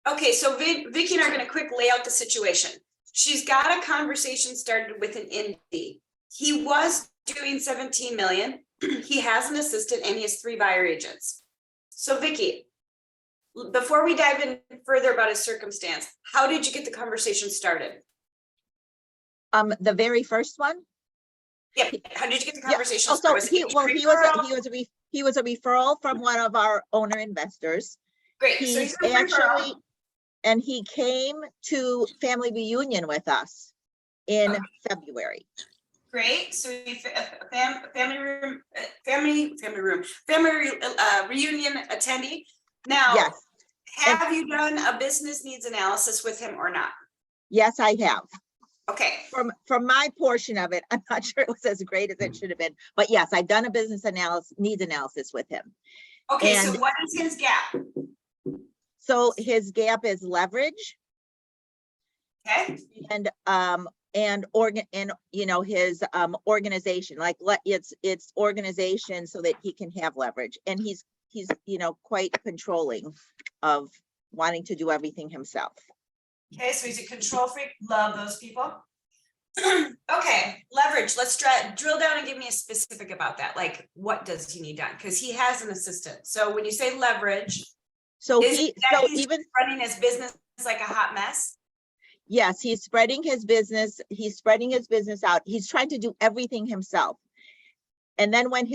Okay, so Vicky and I are going to quick lay out the situation. She's got a conversation started with an indie. He was doing 17 million. He has an assistant and he has 3 buyer agents. So Vicky, before we dive in further about his circumstance, how did you get the conversation started? The very first one. Yep. How did you get the conversation started? started? He was a referral from one of our owner investors. Great. He's actually, and he came to family reunion with us in February. Great. So family reunion attendee. Now, yes. Have you done a business needs analysis with him or not? Yes, I have. Okay. From my portion of it, I'm not sure it was as great as it should have been, but yes, I've done a business needs analysis with him. Okay, so what is his gap? So his gap is leverage. Okay. And you know, his organization, like it's organization so that he can have leverage, and he's you know, quite controlling of wanting to do everything himself. Okay, so he's a control freak. Love those people. Okay, leverage. Let's drill down and give me a specific about that. Like, what does he need done? Because he has an assistant. So when you say leverage, so he's running his business like a hot mess. Yes, he's spreading his business. He's spreading his business out. He's trying to do everything himself. And then when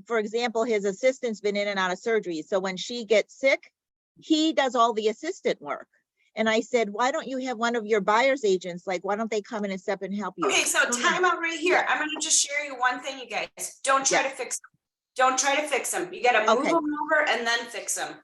for example, his assistant's been in and out of surgery. So when she gets sick, he does all the assistant work. And I said, why don't you have one of your buyer's agents? Like, why don't they come in and step and help you? Okay, so time out right here. I'm going to just share you one thing, you guys. Don't try to fix them. Don't try to fix them. You got to move them over and then fix them.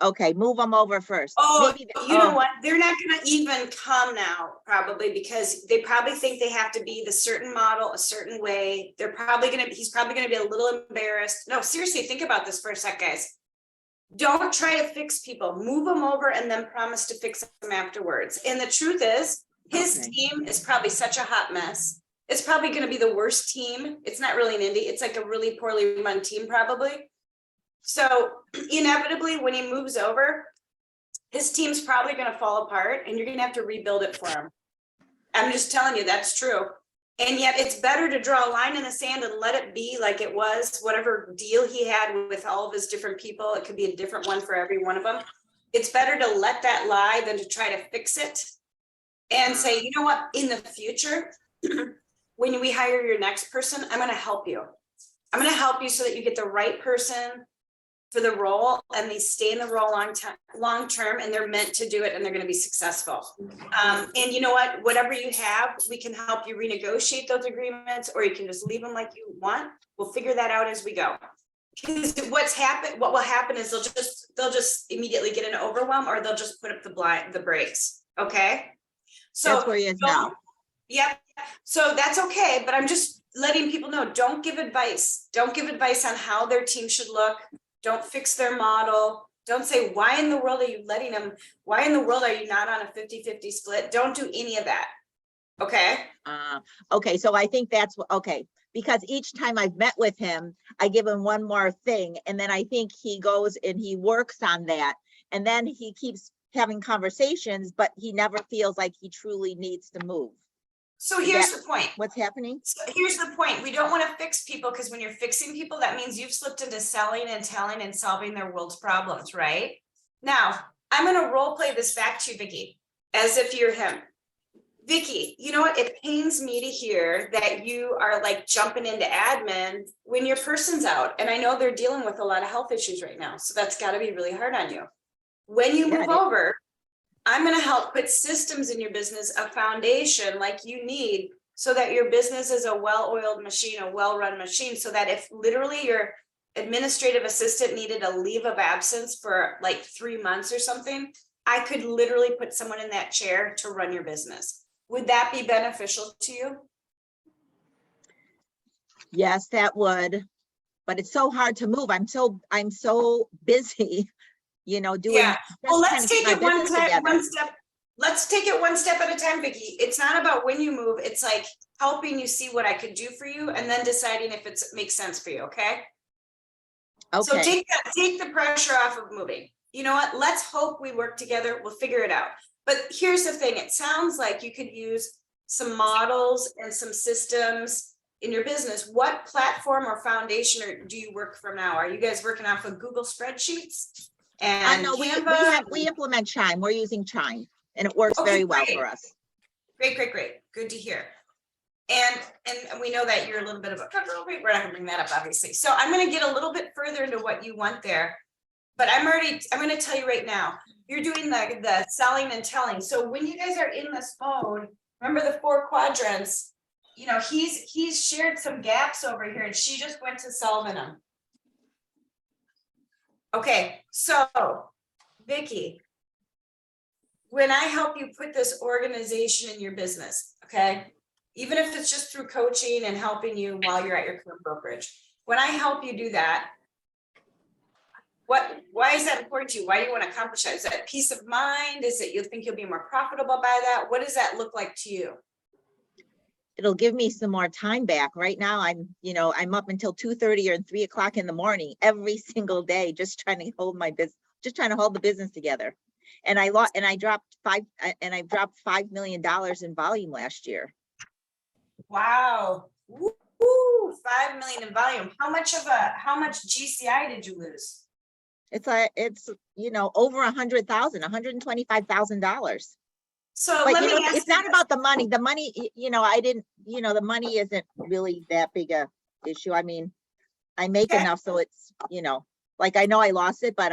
Okay, move them over first. Oh, you know what? They're not going to even come now, probably, because they probably think they have to be the certain model, a certain way. He's probably going to be a little embarrassed. No, seriously, think about this for a sec, guys. Don't try to fix people. Move them over and then promise to fix them afterwards. And the truth is, his team is probably such a hot mess. It's probably going to be the worst team. It's not really an indie. It's like a really poorly run team, probably. So inevitably, when he moves over, his team's probably going to fall apart and you're going to have to rebuild it for him. I'm just telling you, that's true. And yet it's better to draw a line in the sand and let it be like it was, whatever deal he had with all of his different people. It could be a different one for every one of them. It's better to let that lie than to try to fix it and say, you know what, in the future, when we hire your next person, I'm going to help you. I'm going to help you so that you get the right person for the role and they stay in the role long term and they're meant to do it and they're going to be successful. And you know what, whatever you have, we can help you renegotiate those agreements, or you can just leave them like you want. We'll figure that out as we go. Because what will happen is they'll just immediately get an overwhelm, or they'll just put up the brakes. Okay. So that's where he is now. Yep. So that's okay. But I'm just letting people know, don't give advice. Don't give advice on how their team should look. Don't fix their model. Don't say, why in the world are you letting them? Why in the world are you not on a 50-50 split? Don't do any of that. Okay. Okay. So I think that's okay. Because each time I've met with him, I give him one more thing. And then I think he goes and he works on that. And then he keeps having conversations, but he never feels like he truly needs to move. So here's the point. What's happening? So here's the point. We don't want to fix people, because when you're fixing people, that means you've slipped into selling and telling and solving their world's problems, right? Now, I'm going to role play this back to you, Vicky, as if you're him. Vicky, you know what? It pains me to hear that you are like jumping into admin when your person's out. And I know they're dealing with a lot of health issues right now. So that's got to be really hard on you. When you move over, I'm going to help put systems in your business, a foundation like you need, so that your business is a well-oiled machine, a well-run machine, so that if literally your administrative assistant needed a leave of absence for like 3 months or something, I could literally put someone in that chair to run your business. Would that be beneficial to you? Yes, that would. But it's so hard to move. I'm so busy. You know, doing. Yeah. Well, let's take it one step. Let's take it one step at a time, Vicky. It's not about when you move. It's like helping you see what I could do for you, and then deciding if it makes sense for you. Okay. So take the pressure off of moving. you know what, let's hope we work together, we'll figure it out. But here's the thing, it sounds like you could use some models and some systems in your business. What platform or foundation do you work from now? Are you guys working off of Google spreadsheets and No, Canva? we implement Chime. We're using Chime and it works Okay, very well great. for us. Great, great, great. Good to hear. And we know that you're a little bit of a, we're not gonna bring that up, obviously. So I'm gonna get a little bit further into what you want there. But I'm gonna tell you right now, you're doing the selling and telling. So when you guys are in this mode, remember the 4 quadrants, you know, he's shared some gaps over here and she just went to solving them. Okay, so Vicky, when I help you put this organization in your business, okay, even if it's just through coaching and helping you while you're at your current brokerage, when I help you do that, why is that important to you? Why do you want to accomplish that? Is that peace of mind? Is it you think you'll be more profitable by that? What does that look like to you? It'll give me some more time back. Right now, I'm up until 2:30 or 3 o'clock in the morning every single day, just trying to hold my business, just trying to hold the business together. And I dropped $5 million in volume last year. Wow. Woo, 5 million in volume. How much GCI did you lose? It's over $125,000. So But let me ask it's not about the money. The money, the money isn't really that big a issue. I mean, I make enough, so it's, like I know I lost it, but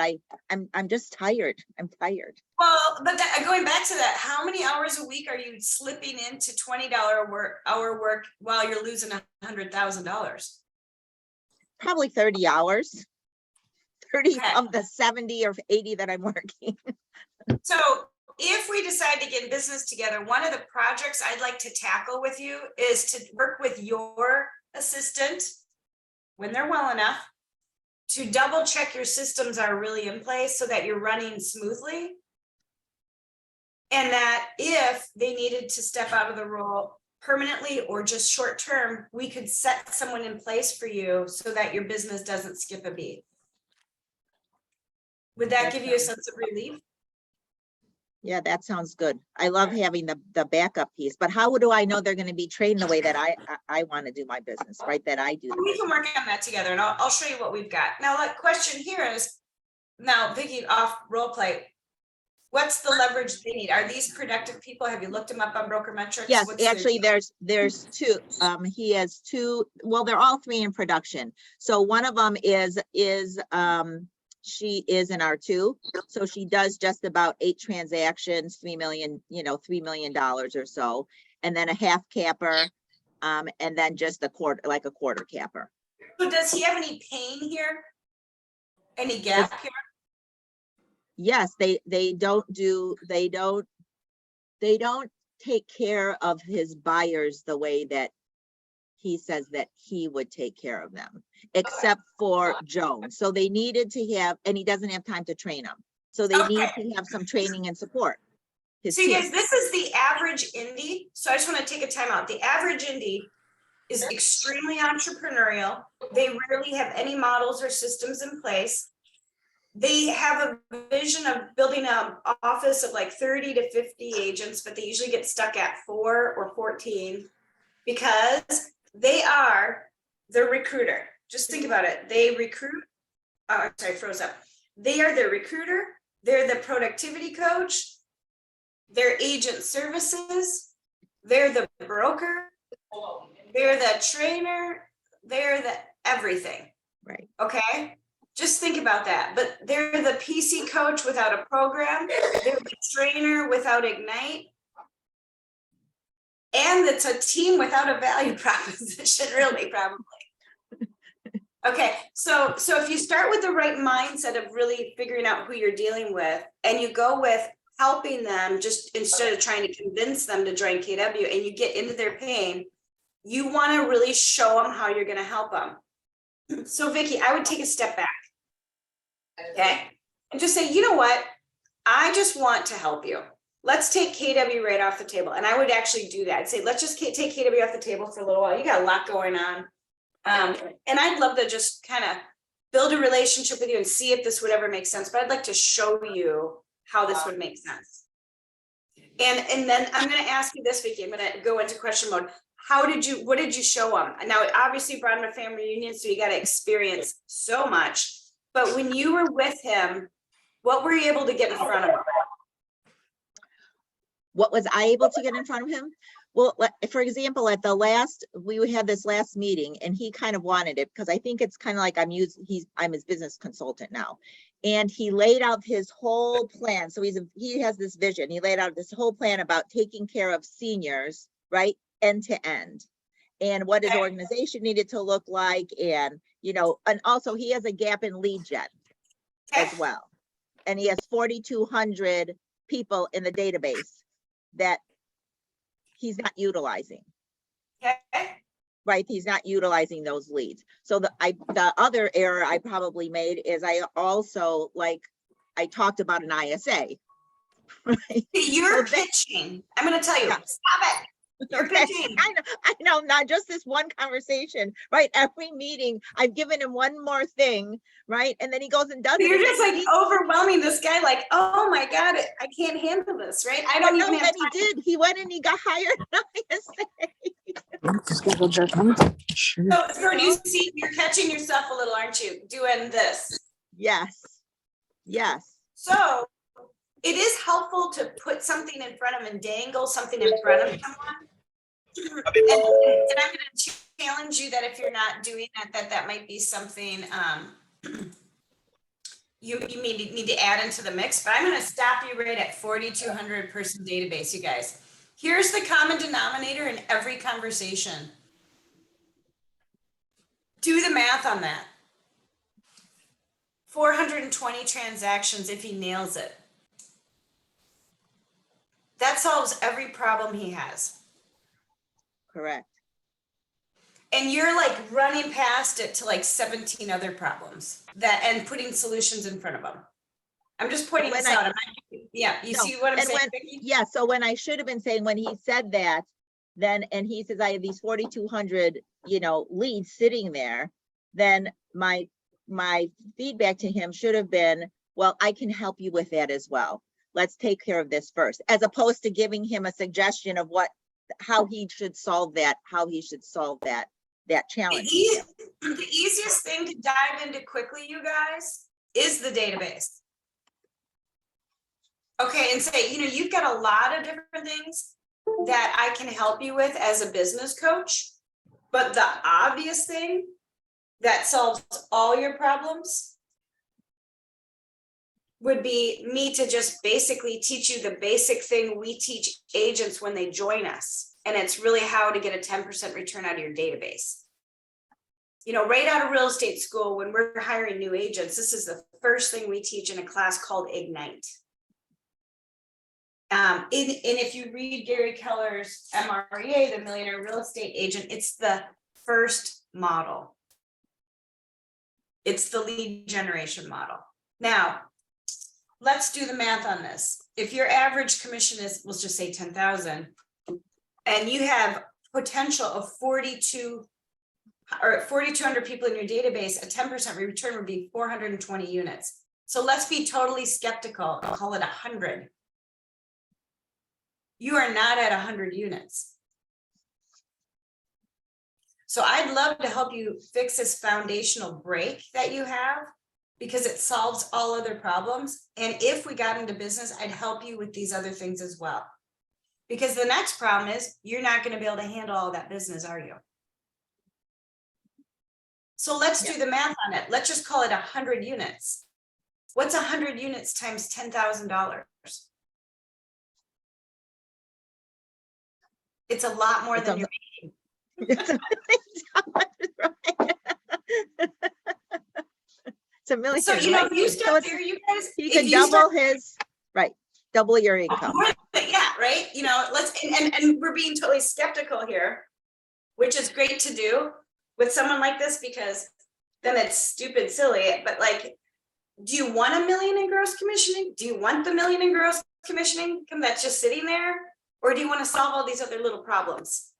I'm just tired. I'm tired. Well, but going back to that, how many hours a week are you slipping into $20 hour work while you're losing $100,000? Probably 30 hours. 30 Okay. of the 70 or 80 that I'm working. So if we decide to get in business together, one of the projects I'd like to tackle with you is to work with your assistant when they're well enough to double check your systems are really in place so that you're running smoothly. And that if they needed to step out of the role permanently or just short term, we could set someone in place for you so that your business doesn't skip a beat. Would that give you a sense of relief? Yeah, that sounds good. I love having the backup piece, but how do I know they're going to be trained the way that I want to do my business, right? That I do. We can work on that together, and I'll show you what we've got. Now, the question here is, now Vicky, off role play, what's the leverage they need? Are these productive people? Have you looked them up on Broker Metrics? Yes, What's actually, there's 2. He has 2. Well, they're all 3 in production. So one of them is she is an R2, so she does just about 8 transactions, $3 million or so, and then a half capper, and then just a quarter capper. So does he have any pain here? Any gap here? Yes, they don't take care of his buyers the way that he says that he would take care of them, except for Joan. So they needed to have, and he doesn't have time to train them. So they need to have some training and support. So you guys, this is the average indie. So I just want to take a time out. The average indie is extremely entrepreneurial. They rarely have any models or systems in place. They have a vision of building an office of like 30 to 50 agents, but they usually get stuck at 4 or 14 because they are the recruiter. Just think about it. They recruit. Oh, sorry, froze up. They are the recruiter. They're the productivity coach. They're agent services. They're the broker. They're the trainer. They're the everything. Right. Okay. Just think about that. But they're the PC coach without a program. They're the trainer without Ignite. And it's a team without a value proposition, really, probably. Okay, so if you start with the right mindset of really figuring out who you're dealing with, and you go with helping them just instead of trying to convince them to join KW, and you get into their pain, you want to really show them how you're going to help them. So Vicky, I would take a step back. Okay, and just say, you know what? I just want to help you. Let's take KW right off the table. And I would actually do that. I'd say, let's just take KW off the table for a little while. You got a lot going on. And I'd love to just kind of build a relationship with you and see if this would ever make sense, but I'd like to show you how this would make sense. And then I'm going to ask you this, Vicki, I'm going to go into question mode. What did you show them? Now, it obviously brought him a family reunion, so you got to experience so much, but when you were with him, what were you able to get in front of him? What was I able to get in front of him? Well, for example, at the last, we had this last meeting and he kind of wanted it because I think it's kind of like I'm his business consultant now. And he laid out his whole plan. So he has this vision. He laid out this whole plan about taking care of seniors, right? End to end. And what his organization needed to look like. And, and also he has a gap in lead gen as well. And he has 4,200 people in the database that he's not utilizing. Right, he's not utilizing those leads. So the other error I probably made is I also I talked about an ISA. Right? You're pitching. I'm going to tell you, stop it. You're pitching. I know, not just this one conversation, right? Every meeting, I've given him one more thing, right? And then he goes and does it. You're just overwhelming this guy, oh my God, I can't handle this, right? I don't even have time. He did. He went and he got hired. So you see, you're catching yourself a little, aren't you? Doing this. Yes. So it is helpful to put something in front of him and dangle something in front of someone. And I'm going to challenge you that if you're not doing that might be something you need to add into the mix. But I'm going to stop you right at 4,200 person database, you guys. Here's the common denominator in every conversation. Do the math on that. 420 transactions if he nails it. That solves every problem he has. Correct. And you're running past it to 17 other problems and putting solutions in front of them. I'm just pointing this out. See what I'm saying? Yeah. So when I should have been saying, when he said that, and he says, I have these 4,200, leads sitting there, then my feedback to him should have been, well, I can help you with that as well. Let's take care of this first, as opposed to giving him a suggestion of how he should solve that challenge. The easiest thing to dive into quickly, you guys, is the database. Okay, and say, you've got a lot of different things that I can help you with as a business coach, but the obvious thing that solves all your problems would be me to just basically teach you the basic thing we teach agents when they join us. And it's really how to get a 10% return out of your database. Right out of real estate school, when we're hiring new agents, this is the first thing we teach in a class called Ignite. And if you read Gary Keller's MREA, the Millionaire Real Estate Agent, it's the first model. It's the lead generation model. Now, let's do the math on this. If your average commission is, let's just say 10,000, and you have potential of 4,200 people in your database, a 10% return would be 420 units. So let's be totally skeptical and call it 100. You are not at 100 units. So I'd love to help you fix this foundational break that you have, because it solves all other problems. And if we got into business, I'd help you with these other things as well. Because the next problem is you're not going to be able to handle all that business, are you? So let's do the math on it. Let's just call it 100 units. What's 100 units times $10,000? It's a lot more than you're making. It's a million. So, you start there, you guys. You can double your income. Yeah, right. Let's, and we're being totally skeptical here, which is great to do with someone like this, because then it's stupid silly. But do you want $1 million in gross commissioning? Do you want the $1 million in gross commissioning income that's just sitting there? Or do you want to solve all these other little problems?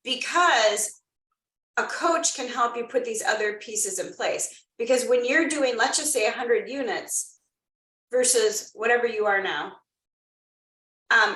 Because a coach can help you put these other pieces in place. Because when you're doing, let's just say 100 units versus whatever you are now,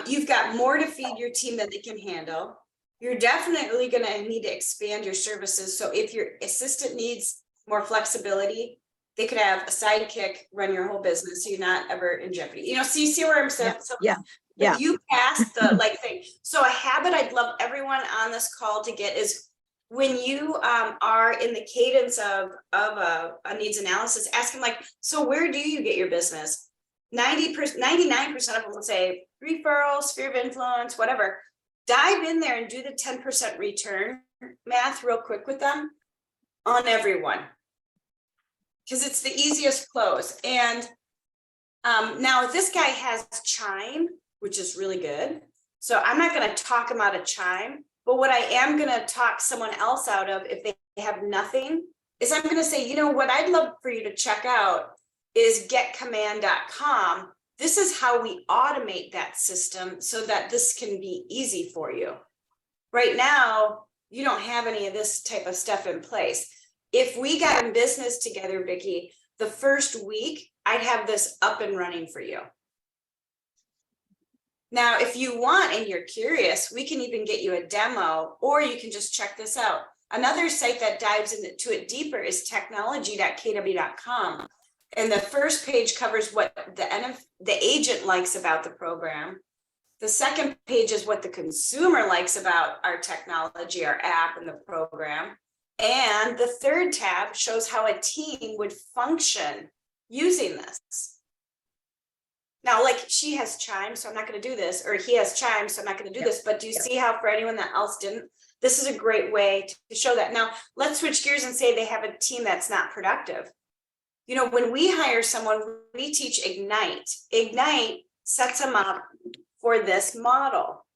you've got more to feed your team than they can handle. You're definitely going to need to expand your services. So if your assistant needs more flexibility, they could have a sidekick run your whole business, so you're not ever in jeopardy. You know, so you see where I'm saying? Yeah. You passed the like thing. So a habit I'd love everyone on this call to get is when you are in the cadence of a needs analysis, ask them like, so where do you get your business? 99% of them will say referrals, sphere of influence, whatever. Dive in there and do the 10% return math real quick with them on everyone, because it's the easiest close. And now this guy has Chime, which is really good. So I'm not going to talk him out of Chime, but what I am going to talk someone else out of if they have nothing is I'm going to say, you know, what I'd love for you to check out is getcommand.com. This is how we automate that system so that this can be easy for you. Right now, you don't have any of this type of stuff in place. If we got in business together, Vicki, the first week, I'd have this up and running for you. Now, if you want and you're curious, we can even get you a demo, or you can just check this out. Another site that dives into it deeper is technology.kw.com. And the first page covers what the agent likes about the program. The second page is what the consumer likes about our technology, our app, and the program. And the third tab shows how a team would function using this. Now, like she has Chime, so I'm not going to do this, or he has Chime, so I'm not going to do this. But do you see how for anyone that else didn't, this is a great way to show that. Now, let's switch gears and say they have a team that's not productive. You know, when we hire someone, we teach Ignite. Ignite sets them up for this model.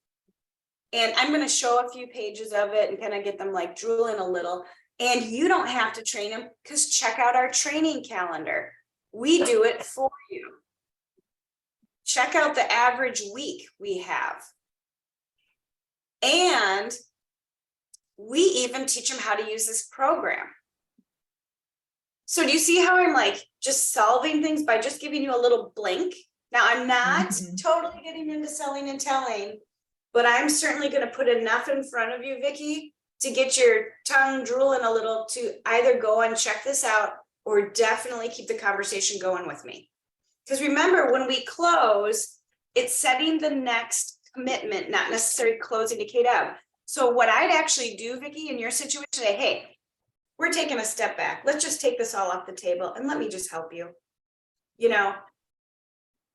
And I'm going to show a few pages of it and kind of get them like drooling a little. And you don't have to train them, because check out our training calendar. We do it for you. Check out the average week we have. And we even teach them how to use this program. So do you see how I'm like just solving things by just giving you a little blink? Now, I'm not totally getting into selling and telling, but I'm certainly going to put enough in front of you, Vicki, to get your tongue drooling a little to either go and check this out or definitely keep the conversation going with me. Because remember, when we close, it's setting the next commitment, not necessarily closing to KW. So what I'd actually do, Vicki, in your situation today, hey, we're taking a step back. Let's just take this all off the table and let me just help you. You know,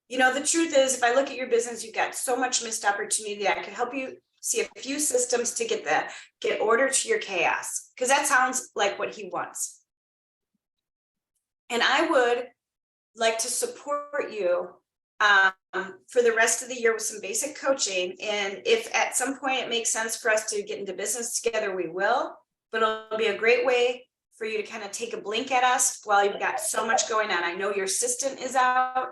the truth is, if I look at your business, you've got so much missed opportunity. I could help you see a few systems to get order to your chaos, because that sounds like what he wants. And I would like to support you for the rest of the year with some basic coaching. And if at some point it makes sense for us to get into business together, we will. But it'll be a great way for you to kind of take a blink at us while you've got so much going on. I know your assistant is out.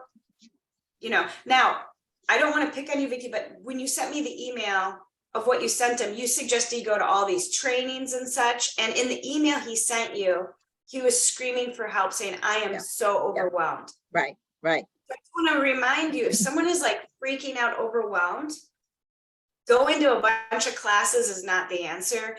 You know, now I don't want to pick on you, Vicki, but when you sent me the email of what you sent him, you suggested you go to all these trainings and such. And in the email he sent you, he was screaming for help, saying, I am so overwhelmed. Right. I just want to remind you, if someone is like freaking out, overwhelmed, going to a bunch of classes is not the answer.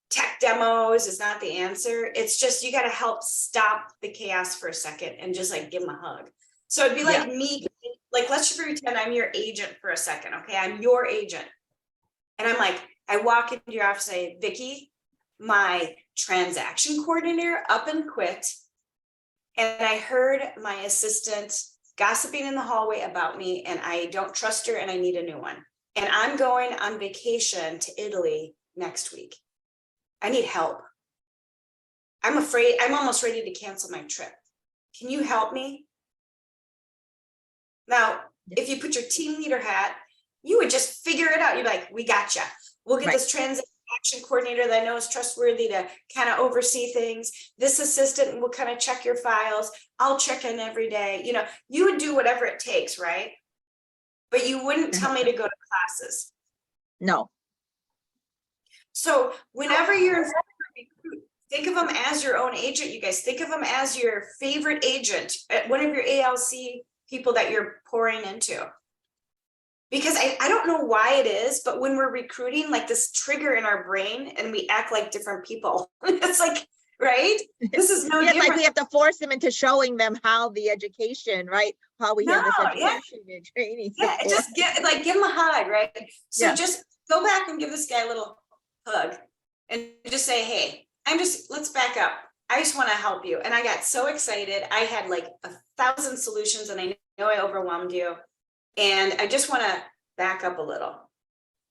Tech demos is not the answer. It's just, you got to help stop the chaos for a second and just like give them a hug. So it'd be like me, like, let's just pretend I'm your agent for a second. Okay. I'm your agent. And I'm like, I walk into your office and say, Vicki, my transaction coordinator up and quit. And I heard my assistant gossiping in the hallway about me, and I don't trust her and I need a new one. And I'm going on vacation to Italy next week. I need help. I'm afraid, I'm almost ready to cancel my trip. Can you help me? Now, if you put your team leader hat, you would just figure it out. You're like, we gotcha. We'll get this transaction coordinator that I know is trustworthy to kind of oversee things. This assistant will kind of check your files. I'll check in every day. You know, you would do whatever it takes, right? But you wouldn't tell me to go to classes. No. So whenever you're in front of a think of them as your own agent, you guys. Think of them as your favorite agent, one of your ALC people that you're pouring into. Because I don't know why it is, but when we're recruiting, like this trigger in our brain and we act like different people. It's like, right? This is no Yeah, different. like we have to force them into showing them how the education, right? How we have this education and training. Yeah, just give them a hug, right? So just go back and give this guy a little hug and just say, hey, let's back up. I just want to help you. And I got so excited. I had like 1,000 solutions and I know I overwhelmed you. And I just want to back up a little.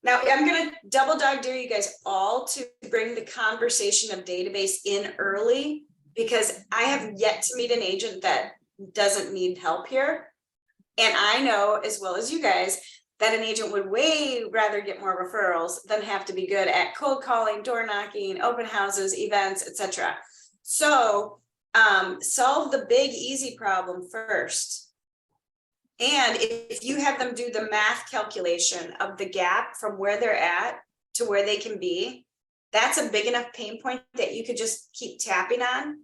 Now I'm going to double dog dare you guys all to bring the conversation of database in early, because I have yet to meet an agent that doesn't need help here. And I know as well as you guys that an agent would way rather get more referrals than have to be good at cold calling, door knocking, open houses, events, etc. So solve the big easy problem first. And if you have them do the math calculation of the gap from where they're at to where they can be, that's a big enough pain point that you could just keep tapping on.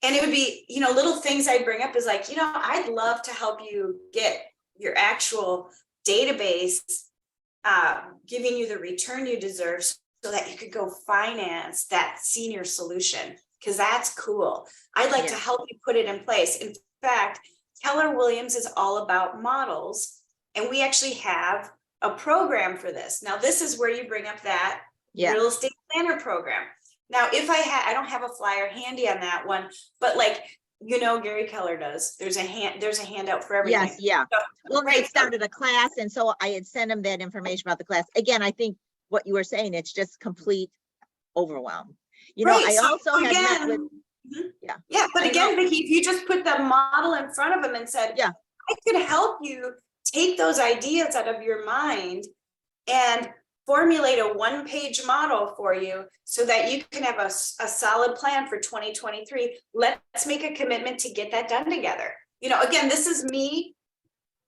And it would be, little things I'd bring up is like, I'd love to help you get your actual database giving you the return you deserve so that you could go finance that senior solution, because that's cool. I'd like to help you put it in place. In fact, Keller Williams is all about models, and we actually have a program for this. Now, this is where you bring up that real estate planner program. Now, if I don't have a flyer handy on that one, but like, Gary Keller does, there's a handout for everything. Yes. Yeah. So, well, they started a class. And so I had sent them that information about the class. Again, I think what you were saying, it's just complete overwhelm. I also had met with, but again, Vicki, if you just put the model in front of them and said, I could help you take those ideas out of your mind and formulate a one-page model for you so that you can have a solid plan for 2023. Let's make a commitment to get that done together. Again, this is me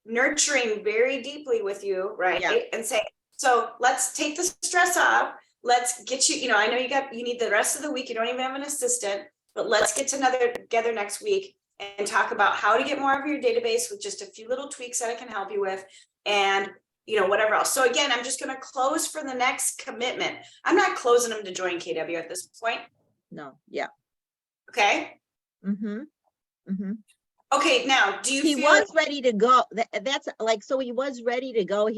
nurturing very deeply with you, right? And say, so let's take the stress off. Let's get you, I know you need the rest of the week. You don't even have an assistant, but let's get together next week and talk about how to get more of your database with just a few little tweaks that I can help you with. And whatever else. So again, I'm just going to close for the next commitment. I'm not closing them to join KW at this point. No. Yeah. Okay. Okay. Now, do you he was ready to go? That's like, so he was ready to go.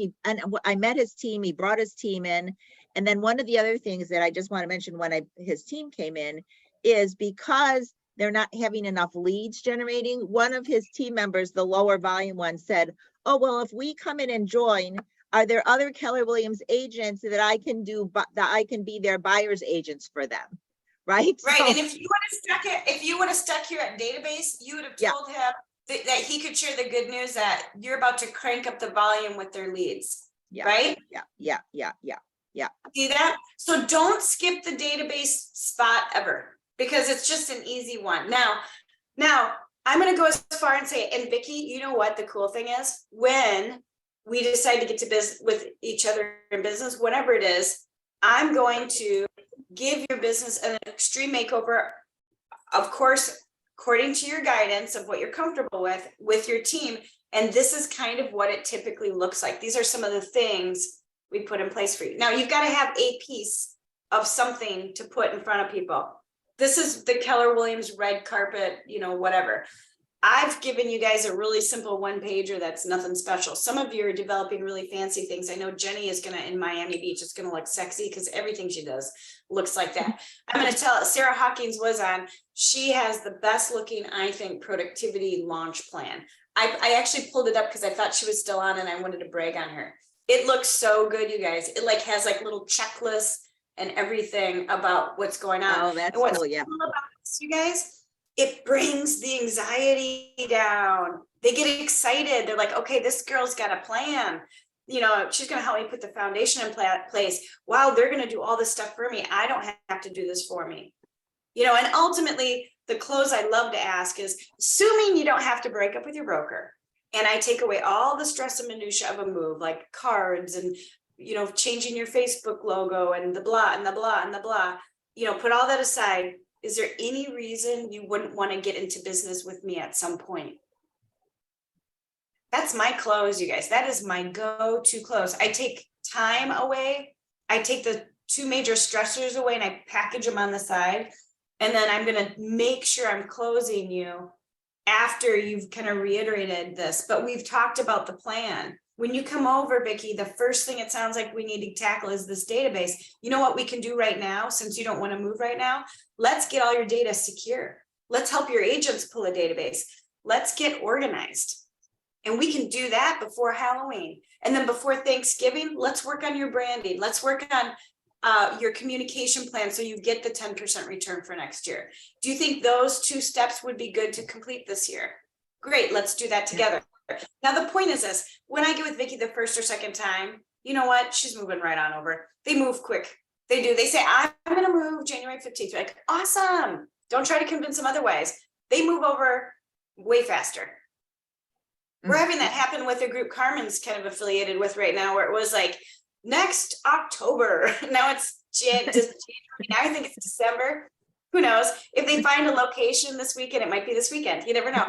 I met his team. He brought his team in. And then one of the other things that I just want to mention when his team came in is because they're not having enough leads generating. One of his team members, the lower volume one, said, oh, well, if we come in and join, are there other Keller Williams agents that I can be their buyer's agents for them? Right. Right. So, and if you would have stuck here at database, you would have told him that he could share the good news that you're about to crank up the volume with their leads. Right. Yeah. See that? So don't skip the database spot ever, because it's just an easy one. Now, I'm going to go as far and say, and Vicki, you know what the cool thing is? When we decide to get to business with each other in business, whatever it is, I'm going to give your business an extreme makeover, of course, according to your guidance of what you're comfortable with your team. And this is kind of what it typically looks like. These are some of the things we put in place for you. Now, you've got to have a piece of something to put in front of people. This is the Keller Williams red carpet, whatever. I've given you guys a really simple one pager that's nothing special. Some of you are developing really fancy things. I know Jenny is in Miami Beach, it's going to look sexy because everything she does looks like that. I'm going to tell Sarah Hawkins was on. She has the best looking, I think, productivity launch plan. I actually pulled it up because I thought she was still on and I wanted to brag on her. It looks so good, you guys. It has little checklists and everything about what's going on. Oh, that's cool. Yeah. Cool about this, you guys, it brings the anxiety down. They get excited. They're like, okay, this girl's got a plan. She's going to help me put the foundation in place. Wow, they're going to do all this stuff for me. I don't have to do this for me. And ultimately, the close I love to ask is, assuming you don't have to break up with your broker, and I take away all the stress and minutia of a move, like cards and changing your Facebook logo and the blah and the blah and the blah. put all that aside. Is there any reason you wouldn't want to get into business with me at some point? That's my close, you guys. That is my go-to close. I take time away. I take the two major stressors away and I package them on the side. And then I'm going to make sure I'm closing you after you've kind of reiterated this. But we've talked about the plan. When you come over, Vicki, the first thing it sounds like we need to tackle is this database. You know what we can do right now, since you don't want to move right now? Let's get all your data secure. Let's help your agents pull a database. Let's get organized. And we can do that before Halloween. And then before Thanksgiving, let's work on your branding. Let's work on your communication plan so you get the 10% return for next year. Do you think those two steps would be good to complete this year? Great, let's do that together. Now, the point is this, when I get with Vicki the first or second time, you know what? She's moving right on over. They move quick. They do. They say, I'm going to move January 15th. You're like, awesome. Don't try to convince them otherwise. They move over way faster. We're having that happen with a group Carmen's kind of affiliated with right now, where it was like next October. Now it's January. Now I think it's December. Who knows? If they find a location this weekend, it might be this weekend. You never know.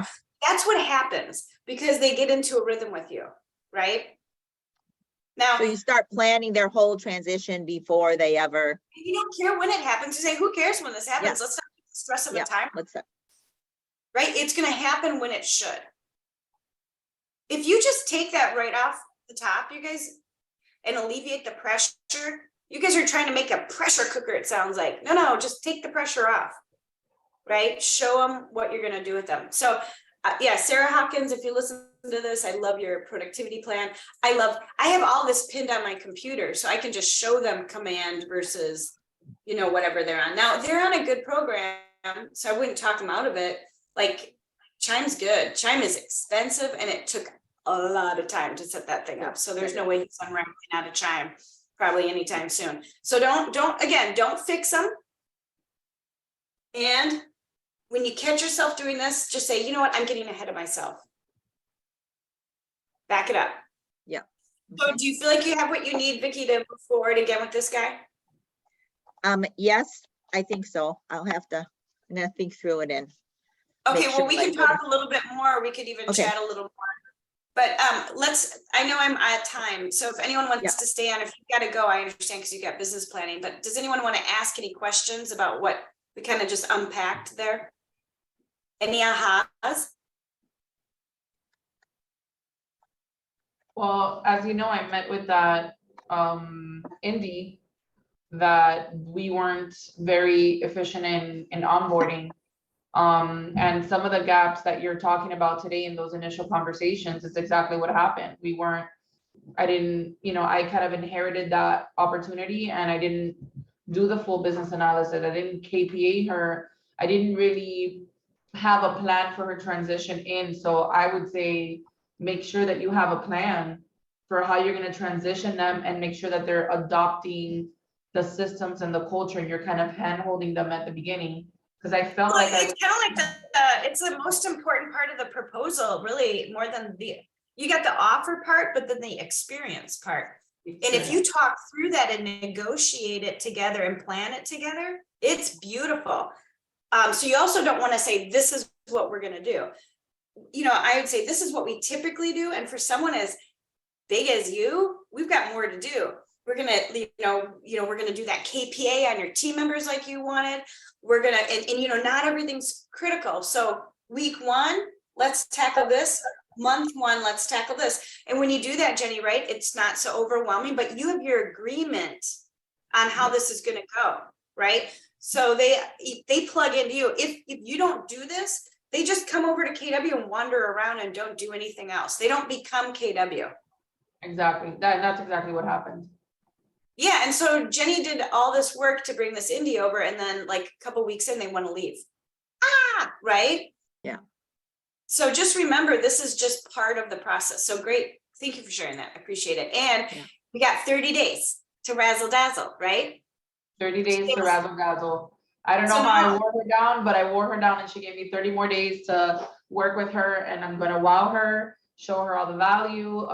That's what happens because they get into a rhythm with you, right? Now, So you start planning their whole transition before they ever. you don't care when it happens. You say, who cares when this happens? Yeah. Let's not put the stress of the Yeah, time, let's. right? It's going to happen when it should. If you just take that right off the top, you guys, and alleviate the pressure, you guys are trying to make a pressure cooker, it sounds like. No, just take the pressure off, right? Show them what you're going to do with them. So yeah, Sarah Hawkins, if you listen to this, I love your productivity plan. I have all this pinned on my computer, so I can just show them command versus, whatever they're on. Now, they're on a good program, so I wouldn't talk them out of it. Like, Chime's good. Chime is expensive, and it took a lot of time to set that thing up. So there's no way he's unraveling out of Chime probably anytime soon. So don't fix them. And when you catch yourself doing this, just say, you know what, I'm getting ahead of myself. Back it up. Yeah. So do you feel like you have what you need, Vicki, to move forward again with this guy? Yes, I think so. I'm gonna think through it in. Okay, Make well, sure we I can get talk a little bit more. We could even Okay. chat a little more. But I know I'm at time. So if anyone wants to stay on, if you gotta go, I understand because you got business planning, but does anyone want to ask any questions about what we kind of just unpacked there? Any ahas? Well, as you know, I met with that Indy that we weren't very efficient in onboarding. And some of the gaps that you're talking about today in those initial conversations is exactly what happened. I kind of inherited that opportunity and I didn't do the full business analysis. I didn't KPA her. I didn't really have a plan for her transition in. So I would say, make sure that you have a plan for how you're going to transition them and make sure that they're adopting the systems and the culture and you're kind of hand-holding them at the beginning. Because I felt like it's kind of like it's the most important part of the proposal, really, more than you got the offer part, but then the experience part. And if you talk through that and negotiate it together and plan it together, it's beautiful. So you also don't want to say, this is what we're going to do. I would say this is what we typically do. And for someone as big as you, we've got more to do. We're going to, we're going to do that KPA on your team members like you wanted. We're going to, and not everything's critical. So week 1, let's tackle this. Month 1, let's tackle this. And when you do that, Jenny, right, it's not so overwhelming, but you have your agreement on how this is going to go, right? So they plug into you. If you don't do this, they just come over to KW and wander around and don't do anything else. They don't become KW. Exactly. That's exactly what happened. Yeah. And so Jenny did all this work to bring this indie over. And then like a couple weeks in, they want to leave. Right. Yeah. So just remember, this is just part of the process. So great. Thank you for sharing that. I appreciate it. And we got 30 days to razzle dazzle, right? 30 days to razzle dazzle. I don't know how I wore her down, but I wore her down and she gave me 30 more days to work with her and I'm going to wow her, show her all the value.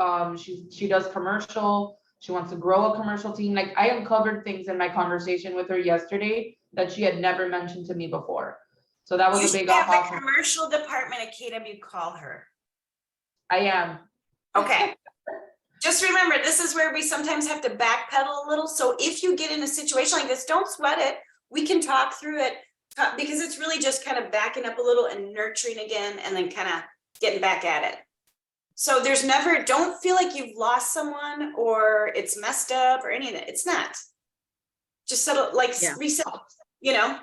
She does commercial. She wants to grow a commercial team. Like I uncovered things in my conversation with her yesterday that she had never mentioned to me before. So that was You a big should have aha. the commercial department at KW call her. I am. Okay. Just remember, this is where we sometimes have to backpedal a little. So if you get in a situation like this, don't sweat it. We can talk through it because it's really just kind of backing up a little and nurturing again and then kind of getting back at it. So there's never, don't feel like you've lost someone or it's messed up or any of that. It's not. Just settle, like reset, you know?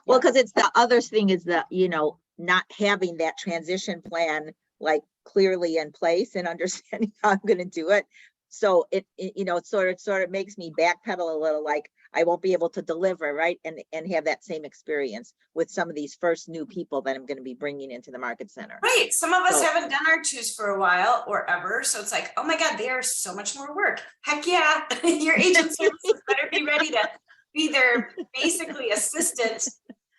Well, because it's the other thing is that, you know, not having that transition plan like clearly in place and understanding how I'm going to do it. So it you know, it sort of makes me backpedal a little, like I won't be able to deliver, right? And have that same experience with some of these first new people that I'm going to be bringing into the market center. Right. Some of us So- haven't done our twos for a while or ever. So it's like, oh my God, they are so much more work. Heck yeah. Your agent services better be ready to be their basically assistant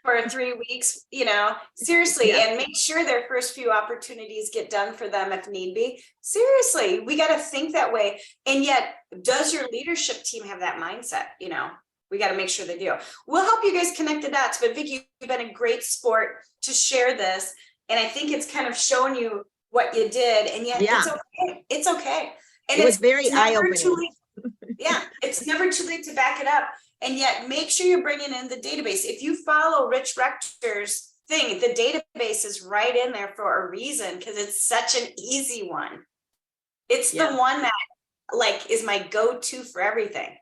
for 3 weeks, you know, seriously, Yeah. and make sure their first few opportunities get done for them if need be. Seriously, we got to think that way. And yet, does your leadership team have that mindset? You know, we got to make sure they do. We'll help you guys connect the dots, but Vicki, you've been a great sport to share this. And I think it's kind of shown you what you did, and yet it's okay. It's okay. And It was it's very never too eye-opening. late. Yeah, it's never too late to back it up. And yet make sure you're bringing in the database. If you follow Rich Rector's thing, the database is right in there for a reason because it's such an easy one. It's the one that like is my go-to for everything.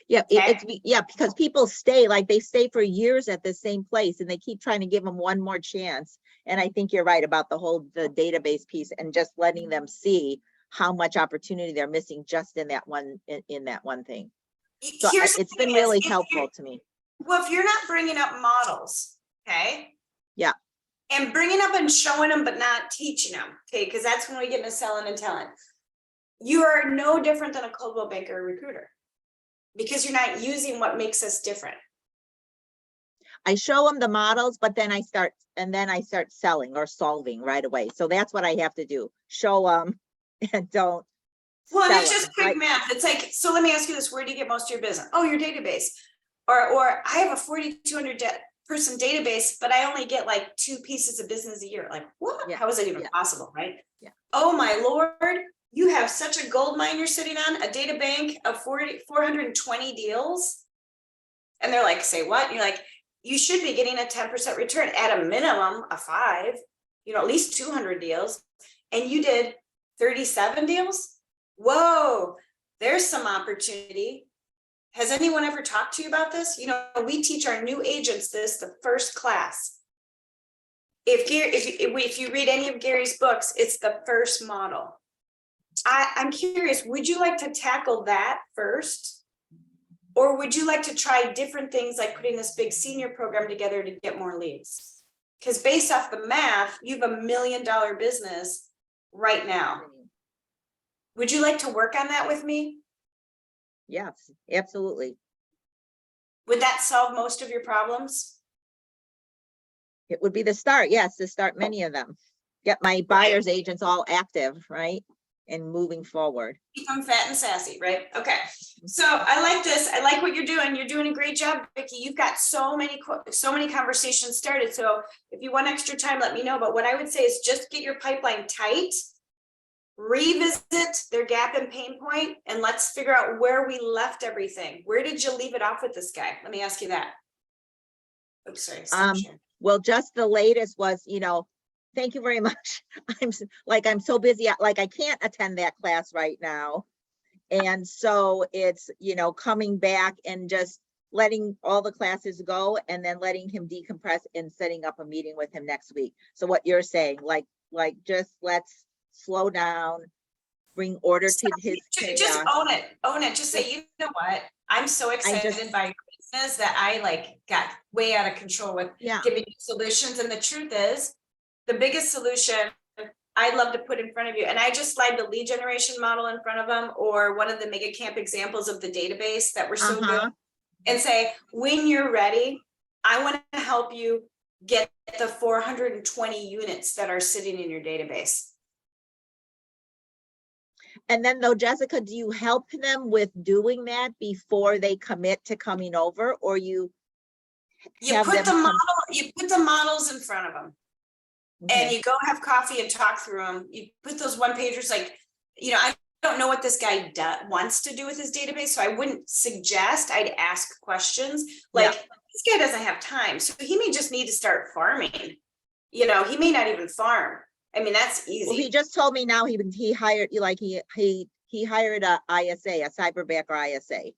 Yeah, Okay. because people stay, like they stay for years at the same place and they keep trying to give them one more chance. And I think you're right about the database piece and just letting them see how much opportunity they're missing just in that one thing. So Here's the it's been thing really is, helpful to me. well, if you're not bringing up models, okay? Yeah. And bringing up and showing them, but not teaching them, okay? Because that's when we get into selling and telling. You are no different than a Coldwell Banker recruiter because you're not using what makes us different. I show them the models, but then I start selling or solving right away. So that's what I have to do. Show them and don't. Well, and sell it's just them, quick right? math. It's like, so let me ask you this, where do you get most of your business? Oh, your database. Or I have a 4,200 person database, but I only get like 2 pieces of business a year. Like, what? Yeah. How is that even Yeah. possible, right? Yeah. Oh my Lord, you have such a gold mine you're sitting on, a data bank of 420 deals. And they're like, say what? And you're like, you should be getting a 10% return at a minimum of 5, you know, at least 200 deals. And you did 37 deals. Whoa, there's some opportunity. Has anyone ever talked to you about this? You know, we teach our new agents this the first class. If you read any of Gary's books, it's the first model. I'm curious, would you like to tackle that first? Or would you like to try different things like putting this big senior program together to get more leads? Because based off the math, you have $1 million business right now. Would you like to work on that with me? Yes, absolutely. Would that solve most of your problems? It would be the start. Yes, to start many of them. Get my buyer's agents all active, right? And moving forward. Become fat and sassy, right? Okay. So I like this. I like what you're doing. You're doing a great job, Vicki. You've got so many conversations started. So if you want extra time, let me know. But what I would say is just get your pipeline tight, revisit their gap and pain point, and let's figure out where we left everything. Where did you leave it off with this guy? Let me ask you that. Oops, sorry. Stop sharing. Well, just the latest was, you know, thank you very much. I'm so busy, like I can't attend that class right now. And so it's, you know, coming back and just letting all the classes go and then letting him decompress and setting up a meeting with him next week. So what you're saying, like just let's slow down, bring order to his chaos. Just own it. Just say, you know what? I'm so excited by your business that I like got way out of control with giving you solutions. And the truth is, the biggest solution I'd love to put in front of you, and I just slide the lead generation model in front of them, or one of the mega camp examples of the database that were so good, and say, when you're ready, I want to help you get the 420 units that are sitting in your database. And then though, Jessica, do you help them with doing that before they commit to coming over, or you You have put them the come- model, you put the models in front of them. And Okay. you go have coffee and talk through them. You put those one pagers, like, I don't know what this guy wants to do with his database, so I wouldn't suggest. I'd ask questions. Like, this guy doesn't have time, so he may just need to start farming. He may not even farm. I mean, that's Well, he easy. just told me now he hired, like, he hired a ISA, a Cyberbacker ISA.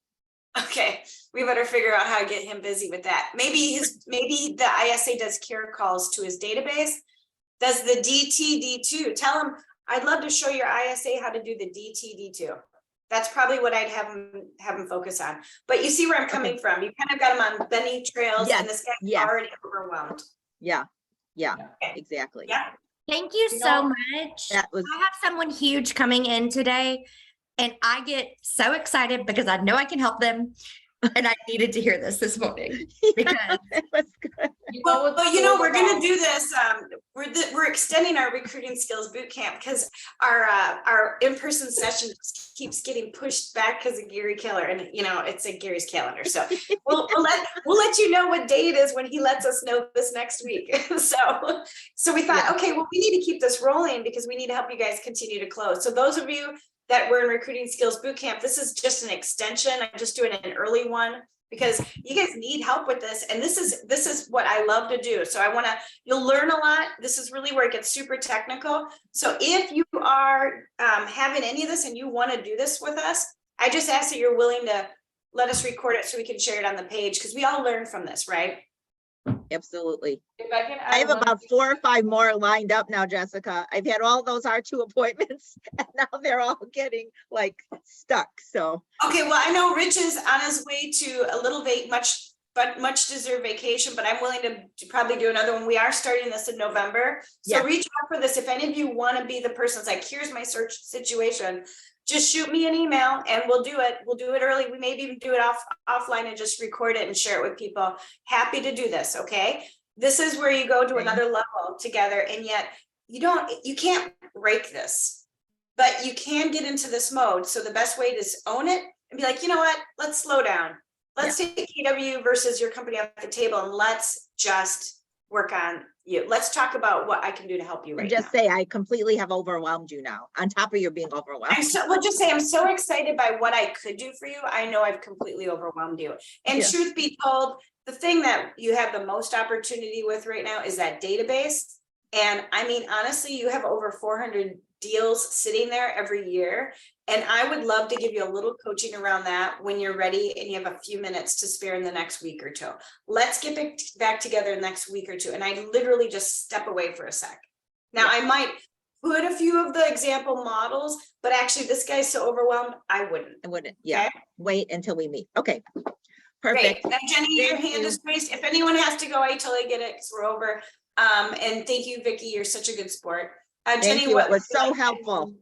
Okay, we better figure out how to get him busy with that. Maybe the ISA does care calls to his database. Does the DTD2, tell him, I'd love to show your ISA how to do the DTD2. That's probably what I'd have him focus on. But you see where I'm coming from. You kind of got him on many trails, and this guy's yes. already overwhelmed. Yeah, Okay. exactly. Yeah. Thank you You so know, much. That was, I have someone huge coming in today, and I get so excited because I know I can help them. And I needed to hear this morning because it was good. But we're gonna do this. We're extending our recruiting skills boot camp because our in-person session keeps getting pushed back because of Gary Keller, and it's in Gary's calendar. So we'll let you know what day it is when he lets us know this next week. So we thought, okay, well, we need to keep this rolling because we need to help you guys continue to close. So those of you that were in recruiting skills boot camp, this is just an extension. I'm just doing an early one because you guys need help with this. And this is what I love to do. So you'll learn a lot. This is really where it gets super technical. So if you are having any of this and you want to do this with us, I just ask that you're willing to let us record it so we can share it on the page, because we all learn from this, right? Absolutely. If I can add I have one about thing- 4 or 5 more lined up now, Jessica. I've had all those R2 appointments and now they're all getting like stuck. So Okay, well, I know Rich is on his way to a little much deserved vacation, but I'm willing to probably do another one. We are starting this in November. So Yeah. reach out for this. If any of you want to be the person that's like, here's my search situation, just shoot me an email and we'll do it. We'll do it early. We maybe even do it offline and just record it and share it with people. Happy to do this, okay? This is where you go to another level together, and yet you can't break this, but you can get into this mode. So the best way is own it and be like, you know what, let's slow down. Let's take KW versus your company off the table and let's just work on you. Let's talk about what I can do to help you right and just now. say, I completely have overwhelmed you now on top of your being overwhelmed. We'll just say, I'm so excited by what I could do for you. I know I've completely overwhelmed you. And Yeah. truth be told, the thing that you have the most opportunity with right now is that database. And I mean, honestly, you have over 400 deals sitting there every year. And I would love to give you a little coaching around that when you're ready and you have a few minutes to spare in the next week or two. Let's get back together next week or two. And I literally just step away for a sec. Now, I might put a few of the example models, but actually this guy's so overwhelmed, I wouldn't. I wouldn't, yeah, Okay. wait until we meet. Okay, Great. perfect. Now, Jenny, your Thank hand you. is raised. If anyone has to go, I totally get it because we're over. And thank you, Vicky. You're such a good sport. Thank Jenny, you. what It was would you so like to- helpful.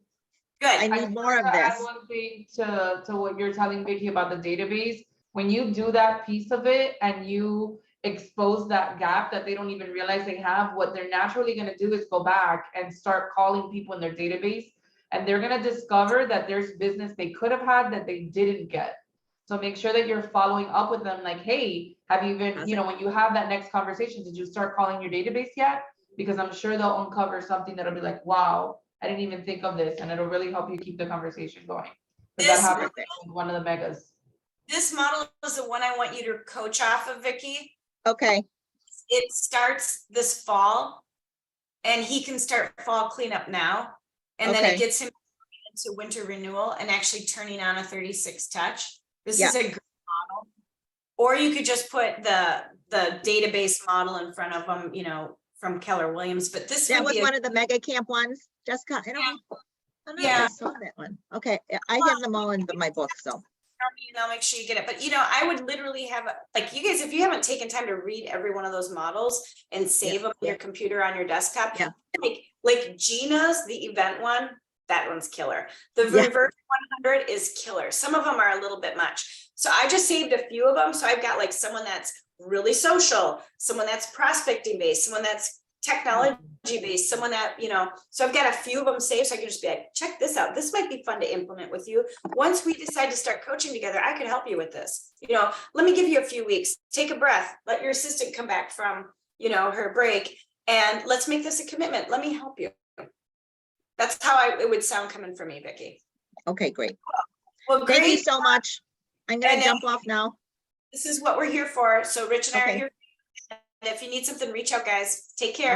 Good. I I need just more wanted of to add this. one thing to what you're telling Vicky about the database. When you do that piece of it and you expose that gap that they don't even realize they have, what they're naturally gonna do is go back and start calling people in their database. And they're gonna discover that there's business they could have had that they didn't get. So make sure that you're following up with them like, hey, have you been, when you have that next conversation, did you start calling your database yet? Because I'm sure they'll uncover something that'll be like, wow, I didn't even think of this, and it'll really help you keep the conversation going. Because This- that happened with one of the megas. This model is the one I want you to coach off of, Vicky. Okay, It starts this fall and he can start fall cleanup now. And then Okay. it gets him into winter renewal and actually turning on a 36 touch. This Yeah. is a great model. Or you could just put the database model in front of them, from Keller Williams, but this that would was be one of the mega camp ones, Jessica. I don't know if I Yeah. saw that one. Okay, I have them all in my book, so. I'll make sure you get it. But I would literally have like you guys, if you haven't taken time to read every one of those models and save them on your computer on your desktop, Yeah. like Gina's, the event one, that one's killer. The Yeah. reverse 100 is killer. Some of them are a little bit much. So I just saved a few of them. So I've got like someone that's really social, someone that's prospecting based, someone that's technology based, someone that, so I've got a few of them saved, so I can just be like, check this out. This might be fun to implement with you. Once we decide to start coaching together, I could help you with this. Let me give you a few weeks, take a breath, let your assistant come back from, her break, and let's make this a commitment. Let me help you. That's how it would sound coming from me, Vicki. Okay, great. Well, Thank you great. so much. I'm gonna And, jump off now. This is what we're here for. So Rich and I are Okay. here. And if you need something, reach out, guys. Take care.